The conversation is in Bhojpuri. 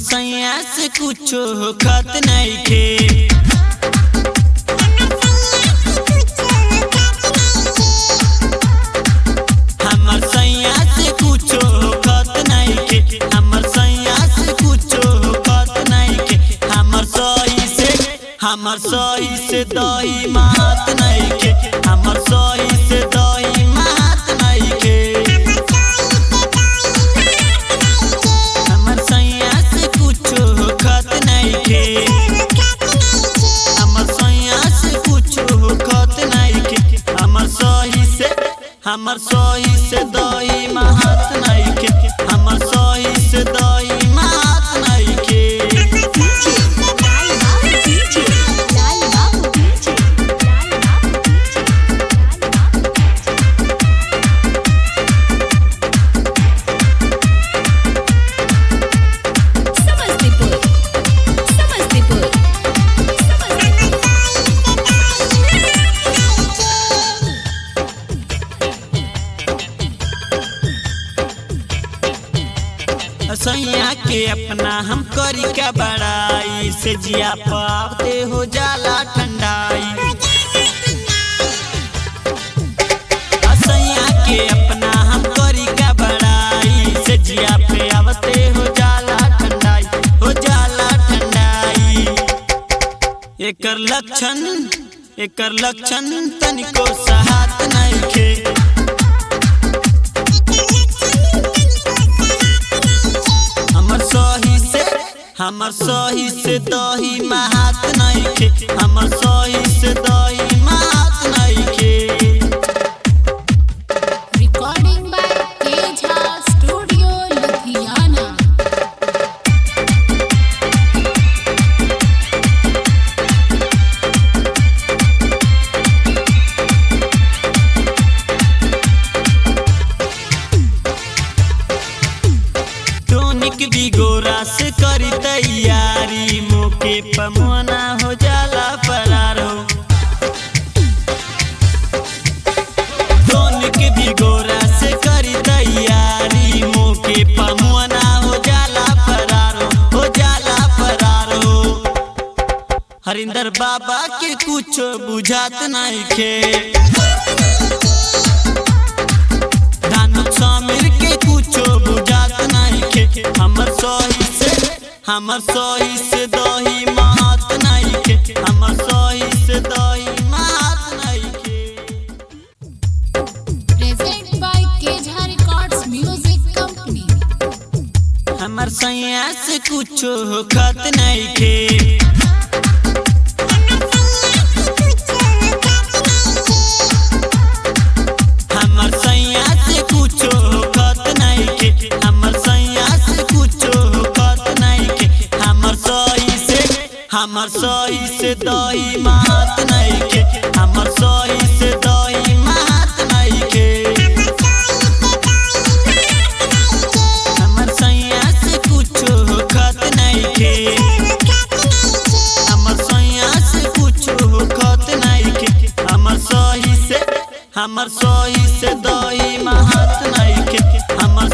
सैया से कुछो खत नहीं खे। हमर सैया से कुछो खत नहीं खे। हमर सैया से कुछो खत नहीं खे। हमर सही से दही मात नहीं खे। हमर सही से दही मात नहीं खे। हमर सैया से कुछो खत नहीं खे। हमर सैया से कुछो खत नहीं खे। हमर सही से दही मात नहीं खे। हमर सही से दही मात नहीं खे। सैया के अपना हम करी का बड़ाई से जिया पावते हो जाला ठंडाई। सैया के अपना हम करी का बड़ाई से जिया पे आवते हो जाला ठंडाई। हो जाला ठंडाई। एकर लक्षण तनिको सहात नहीं खे। हमर सही से दही मात नहीं खे। हमर सही से दही मात नहीं खे। रिकॉर्डिंग बाय केझा स्टूडियो लुधियाना। टोनिक भी गोरा से करी तैयारी। मौके पर मुआना हो जाला फरार हो। टोनिक भी गोरा से करी तैयारी। मौके पर मुआना हो जाला फरार हो। हो जाला फरार हो। हरिंदर बाबा के कुछ बुझात नहीं खे। धानुक समीर के कुछ बुझात नहीं खे। हमर सही से दही मात नहीं खे। हमर सही से दही मात नहीं खे। प्रेजेंट बाय केझा रिकॉर्ड्स म्यूजिक कंपनी। हमर सैया से कुछो खत नहीं खे। हमर सैया से कुछो खत नहीं खे। हमर सैया से कुछो खत नहीं खे। हमर सही से दही मात नहीं खे। हमर सही से दही मात नहीं खे। हमर सैया से कुछो खत नहीं खे। हमर सैया से कुछो खत नहीं खे। हमर सही से दही मात नहीं खे। हमर